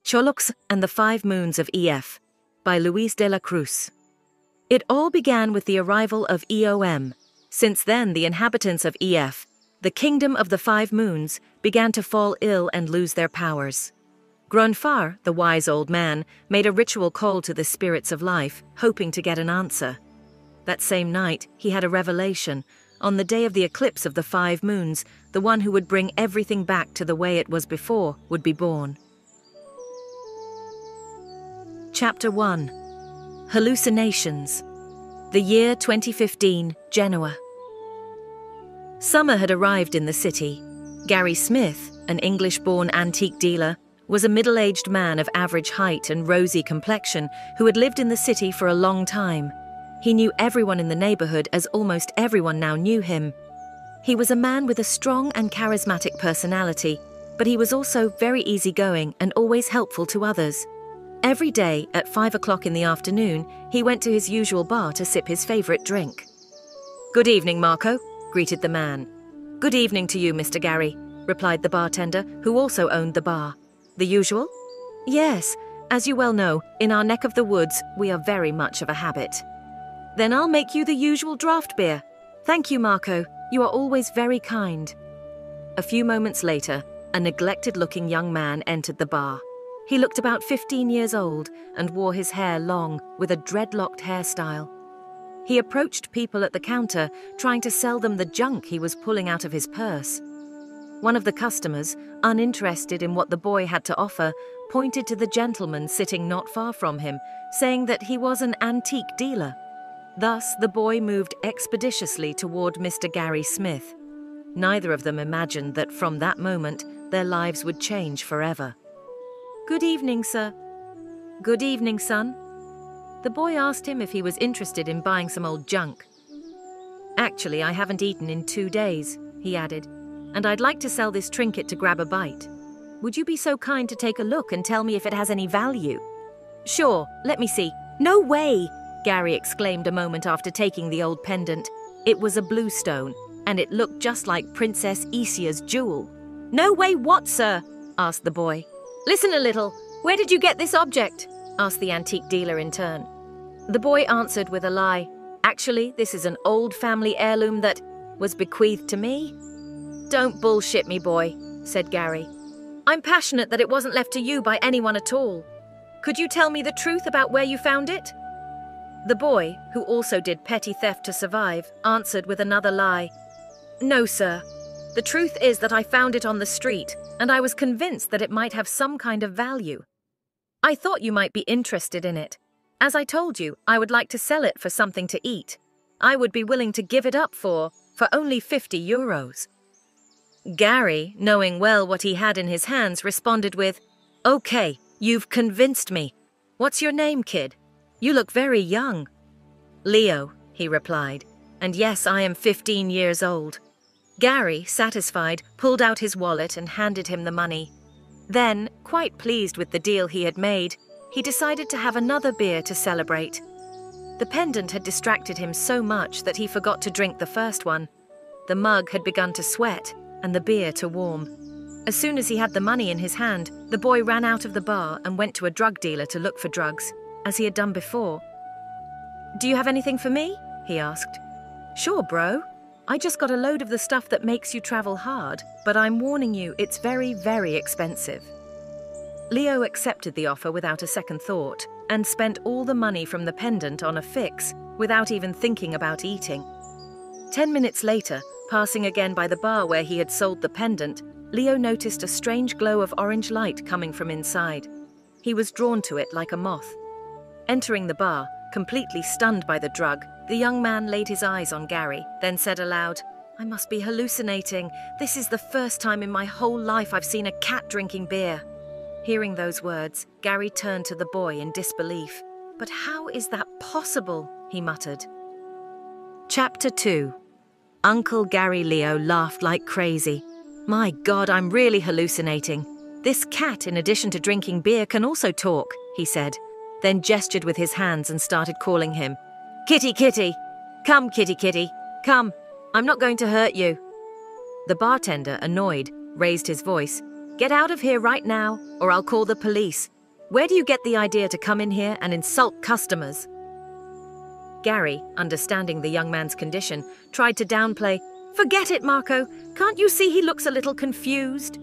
CHOLUXZ and the Five Moons of EF by Luis de la Cruz. It all began with the arrival of EOM. Since then, the inhabitants of EF, the kingdom of the Five Moons, began to fall ill and lose their powers. Grunfar, the wise old man, made a ritual call to the spirits of life, hoping to get an answer. That same night, he had a revelation. On the day of the eclipse of the Five Moons, the one who would bring everything back to the way it was before would be born. Chapter 1. Hallucinations. The year 2015, Genoa. Summer had arrived in the city. Gary Smith, an English-born antique dealer, was a middle-aged man of average height and rosy complexion who had lived in the city for a long time. He knew everyone in the neighborhood as almost everyone now knew him. He was a man with a strong and charismatic personality, but he was also very easygoing and always helpful to others. Every day at 5 o'clock in the afternoon, he went to his usual bar to sip his favorite drink. "Good evening, Marco," greeted the man. "Good evening to you, Mr. Gary," replied the bartender, who also owned the bar. "The usual?" "Yes, as you well know, in our neck of the woods, we are very much of a habit." "Then I'll make you the usual draft beer." "Thank you, Marco. You are always very kind." A few moments later, a neglected-looking young man entered the bar. He looked about 15 years old and wore his hair long, with a dreadlocked hairstyle. He approached people at the counter, trying to sell them the junk he was pulling out of his purse. One of the customers, uninterested in what the boy had to offer, pointed to the gentleman sitting not far from him, saying that he was an antique dealer. Thus, the boy moved expeditiously toward Mr. Gary Smith. Neither of them imagined that from that moment, their lives would change forever. "Good evening, sir." "Good evening, son." The boy asked him if he was interested in buying some old junk. "Actually, I haven't eaten in 2 days," he added, "and I'd like to sell this trinket to grab a bite. Would you be so kind to take a look and tell me if it has any value?" "Sure, let me see." "No way!" Gary exclaimed a moment after taking the old pendant. It was a blue stone, and it looked just like Princess Isia's jewel. "No way what, sir?" asked the boy. "Listen a little. Where did you get this object?" asked the antique dealer in turn. The boy answered with a lie. "Actually, this is an old family heirloom that was bequeathed to me." "Don't bullshit me, boy," said Gary. "I'm passionate that it wasn't left to you by anyone at all. Could you tell me the truth about where you found it?" The boy, who also did petty theft to survive, answered with another lie. "No, sir. The truth is that I found it on the street, and I was convinced that it might have some kind of value. I thought you might be interested in it. As I told you, I would like to sell it for something to eat. I would be willing to give it up for only €50. Gary, knowing well what he had in his hands, responded with, "Okay, you've convinced me. What's your name, kid? You look very young." "Leo," he replied, "and yes, I am 15 years old." Gary, satisfied, pulled out his wallet and handed him the money. Then, quite pleased with the deal he had made, he decided to have another beer to celebrate. The pendant had distracted him so much that he forgot to drink the first one. The mug had begun to sweat and the beer to warm. As soon as he had the money in his hand, the boy ran out of the bar and went to a drug dealer to look for drugs, as he had done before. "Do you have anything for me?" he asked. "Sure, bro. I just got a load of the stuff that makes you travel hard, but I'm warning you, it's very, very expensive." Leo accepted the offer without a second thought and spent all the money from the pendant on a fix without even thinking about eating. 10 minutes later, passing again by the bar where he had sold the pendant, Leo noticed a strange glow of orange light coming from inside. He was drawn to it like a moth. Entering the bar, completely stunned by the drug, the young man laid his eyes on Gary, then said aloud, "I must be hallucinating. This is the first time in my whole life I've seen a cat drinking beer." Hearing those words, Gary turned to the boy in disbelief. "But how is that possible?" he muttered. Chapter 2. Uncle Gary Leo laughed like crazy. "My God, I'm really hallucinating. This cat, in addition to drinking beer, can also talk," he said, then gestured with his hands and started calling him. "Kitty, kitty! Come, kitty, kitty! Come! I'm not going to hurt you." The bartender, annoyed, raised his voice. Get out of here right now, or I'll call the police. Where do you get the idea to come in here and insult customers? Gary, understanding the young man's condition, tried to downplay. Forget it, Marco. Can't you see he looks a little confused?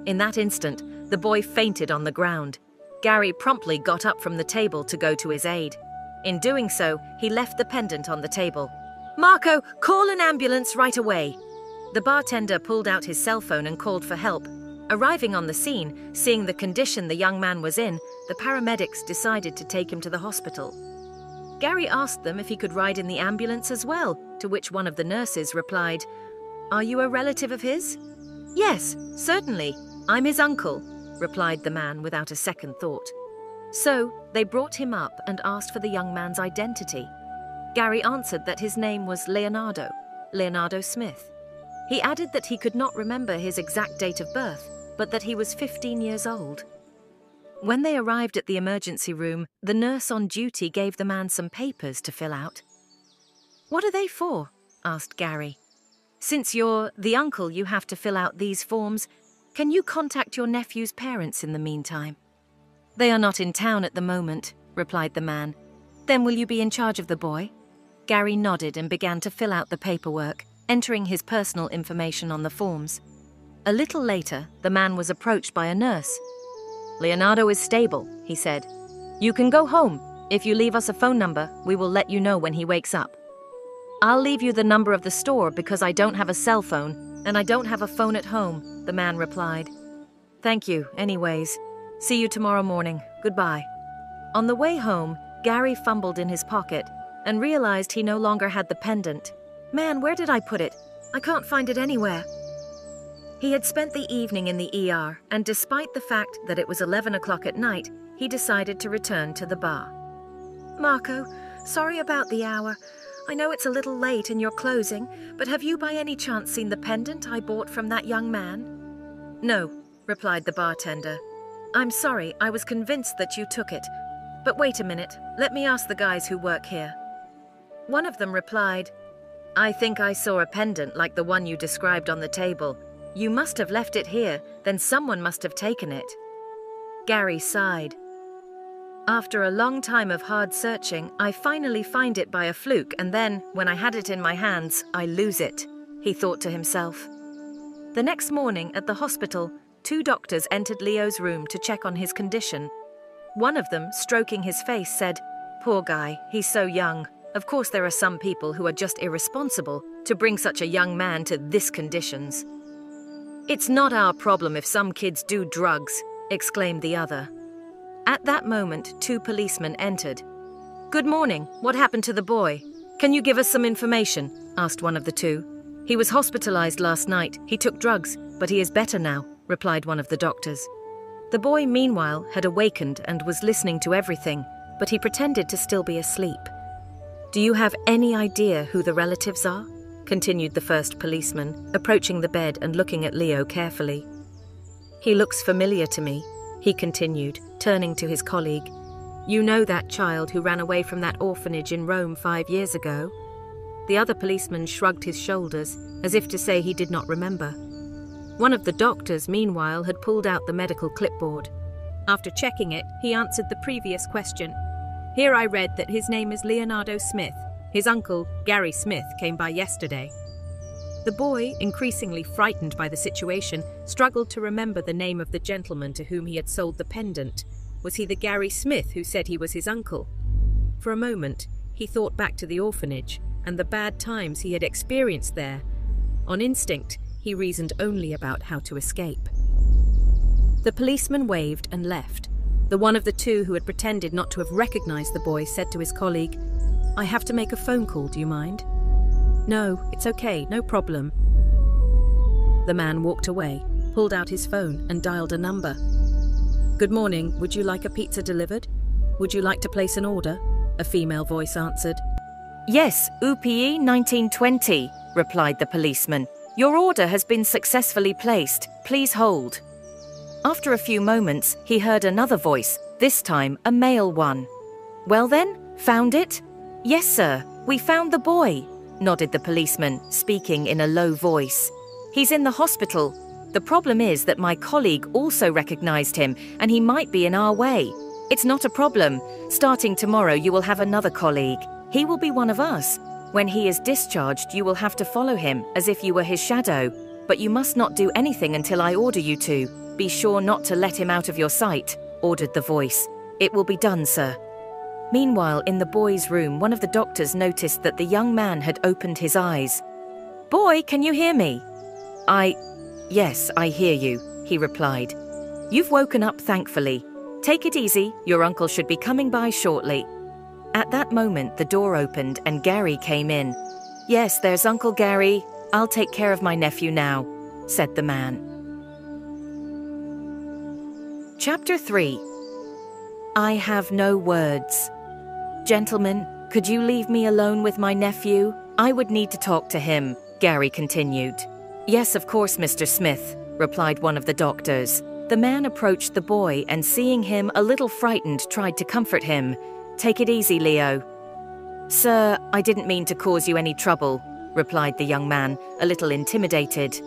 In that instant, the boy fainted on the ground. Gary promptly got up from the table to go to his aid. In doing so, he left the pendant on the table. Marco, call an ambulance right away. The bartender pulled out his cell phone and called for help. Arriving on the scene, seeing the condition the young man was in, the paramedics decided to take him to the hospital. Gary asked them if he could ride in the ambulance as well, to which one of the nurses replied, "Are you a relative of his?" "Yes, certainly. I'm his uncle," replied the man without a second thought. So, they brought him up and asked for the young man's identity. Gary answered that his name was Leonardo Smith. He added that he could not remember his exact date of birth, but that he was 15 years old. When they arrived at the emergency room, the nurse on duty gave the man some papers to fill out. "What are they for?" asked Gary. "Since you're the uncle, you have to fill out these forms. Can you contact your nephew's parents in the meantime?" "They are not in town at the moment," replied the man. "Then will you be in charge of the boy?" Gary nodded and began to fill out the paperwork, entering his personal information on the forms. A little later, the man was approached by a nurse. "Leonardo is stable," he said. "You can go home. If you leave us a phone number, we will let you know when he wakes up." "I'll leave you the number of the store because I don't have a cell phone, and I don't have a phone at home," the man replied. "Thank you, anyways. See you tomorrow morning. Goodbye." On the way home, Gary fumbled in his pocket and realized he no longer had the pendant. "Man, where did I put it? I can't find it anywhere." He had spent the evening in the ER, and despite the fact that it was 11 o'clock at night, he decided to return to the bar. "Marco, sorry about the hour. I know it's a little late and you're closing, but have you by any chance seen the pendant I bought from that young man?" "No," replied the bartender. "I'm sorry, I was convinced that you took it. But wait a minute, let me ask the guys who work here." One of them replied, "I think I saw a pendant like the one you described on the table. You must have left it here, then someone must have taken it." Gary sighed. "After a long time of hard searching, I finally find it by a fluke, and then, when I had it in my hands, I lose it," he thought to himself. The next morning at the hospital, 2 doctors entered Leo's room to check on his condition. One of them, stroking his face, said, "Poor guy, he's so young. Of course there are some people who are just irresponsible to bring such a young man to this conditions." "It's not our problem if some kids do drugs," exclaimed the other. At that moment, 2 policemen entered. "Good morning. What happened to the boy? Can you give us some information?" asked one of the 2. "He was hospitalized last night. He took drugs, but he is better now," replied one of the doctors. The boy, meanwhile, had awakened and was listening to everything, but he pretended to still be asleep. "Do you have any idea who the relatives are?" continued the first policeman, approaching the bed and looking at Leo carefully. "He looks familiar to me," he continued, turning to his colleague. "You know that child who ran away from that orphanage in Rome 5 years ago?" The other policeman shrugged his shoulders, as if to say he did not remember. One of the doctors, meanwhile, had pulled out the medical clipboard. After checking it, he answered the previous question. "Here I read that his name is Leonardo Smith. His uncle, Gary Smith, came by yesterday." The boy, increasingly frightened by the situation, struggled to remember the name of the gentleman to whom he had sold the pendant. Was he the Gary Smith who said he was his uncle? For a moment, he thought back to the orphanage and the bad times he had experienced there. On instinct, he reasoned only about how to escape. The policeman waved and left. The one of the 2 who had pretended not to have recognized the boy said to his colleague, "I have to make a phone call, do you mind?" "No, it's okay, no problem." The man walked away, pulled out his phone and dialed a number. "Good morning, would you like a pizza delivered? Would you like to place an order?" a female voice answered. "Yes, UPE 1920, replied the policeman. "Your order has been successfully placed. Please hold." After a few moments, he heard another voice, this time a male one. "Well then, found it?" "Yes, sir, we found the boy," nodded the policeman, speaking in a low voice. "He's in the hospital. The problem is that my colleague also recognized him, and he might be in our way. It's not a problem. Starting tomorrow, you will have another colleague. He will be one of us. When he is discharged, you will have to follow him, as if you were his shadow. But you must not do anything until I order you to. Be sure not to let him out of your sight, ordered the voice. It will be done, sir. Meanwhile, in the boy's room, one of the doctors noticed that the young man had opened his eyes. Boy, can you hear me? Yes, I hear you, he replied. You've woken up, thankfully. Take it easy, your uncle should be coming by shortly. At that moment, the door opened and Gary came in. Yes, there's Uncle Gary. I'll take care of my nephew now, said the man. Chapter 3. I have no words. Gentlemen, could you leave me alone with my nephew? I would need to talk to him, Gary continued. Yes, of course, Mr. Smith, replied one of the doctors. The man approached the boy and, seeing him a little frightened, tried to comfort him. Take it easy, Leo. Sir, I didn't mean to cause you any trouble, replied the young man, a little intimidated.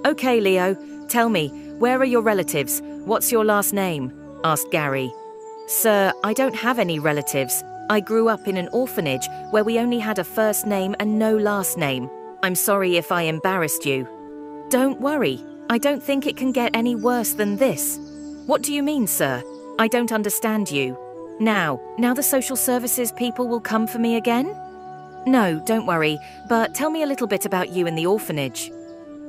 Okay, Leo, tell me, where are your relatives? What's your last name? Asked Gary. Sir, I don't have any relatives. I grew up in an orphanage where we only had a first name and no last name. I'm sorry if I embarrassed you. Don't worry. I don't think it can get any worse than this. What do you mean, sir? I don't understand you. Now the social services people will come for me again? No, don't worry, but tell me a little bit about you in the orphanage.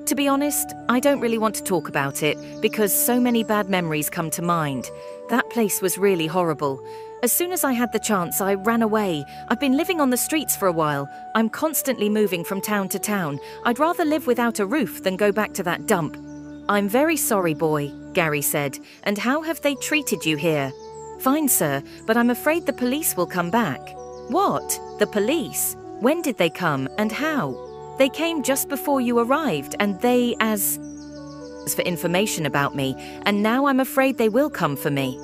To be honest, I don't really want to talk about it because so many bad memories come to mind. That place was really horrible. As soon as I had the chance, I ran away. I've been living on the streets for a while. I'm constantly moving from town to town. I'd rather live without a roof than go back to that dump. I'm very sorry, boy, Gary said. And how have they treated you here? Fine, sir, but I'm afraid the police will come back. What? The police? When did they come and how? They came just before you arrived and they asked for information about me, and now I'm afraid they will come for me.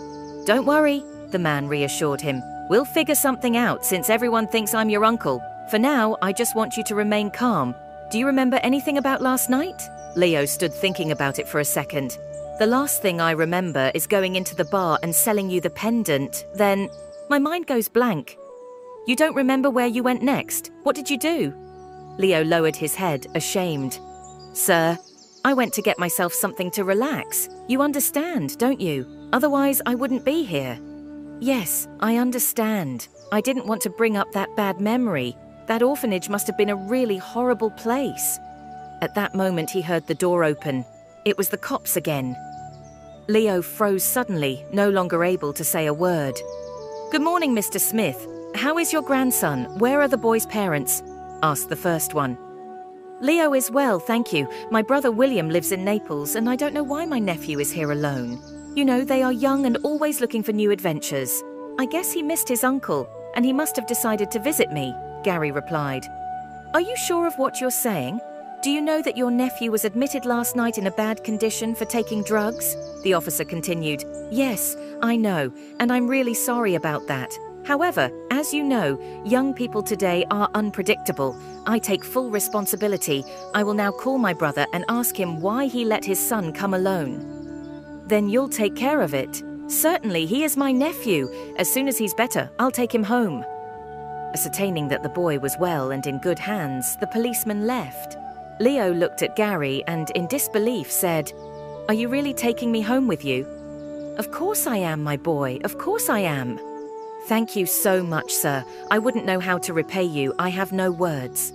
Don't worry, the man reassured him. We'll figure something out since everyone thinks I'm your uncle. For now, I just want you to remain calm. Do you remember anything about last night? Leo stood thinking about it for a second. The last thing I remember is going into the bar and selling you the pendant. Then my mind goes blank. You don't remember where you went next? What did you do? Leo lowered his head, ashamed. Sir, I went to get myself something to relax. You understand, don't you? Otherwise, I wouldn't be here. Yes, I understand. I didn't want to bring up that bad memory. That orphanage must have been a really horrible place. At that moment, he heard the door open. It was the cops again. Leo froze suddenly, no longer able to say a word. Good morning, Mr. Smith. How is your grandson? Where are the boy's parents? Asked the first one. Leo is well, thank you. My brother William lives in Naples, and I don't know why my nephew is here alone. You know, they are young and always looking for new adventures. I guess he missed his uncle, and he must have decided to visit me, Gary replied. Are you sure of what you're saying? Do you know that your nephew was admitted last night in a bad condition for taking drugs? The officer continued. Yes, I know, and I'm really sorry about that. However, as you know, young people today are unpredictable. I take full responsibility. I will now call my brother and ask him why he let his son come alone. Then you'll take care of it. Certainly, he is my nephew. As soon as he's better, I'll take him home. Ascertaining that the boy was well and in good hands, the policeman left. Leo looked at Gary and, in disbelief, said, Are you really taking me home with you? Of course I am, my boy. Of course I am. Thank you so much, sir. I wouldn't know how to repay you. I have no words.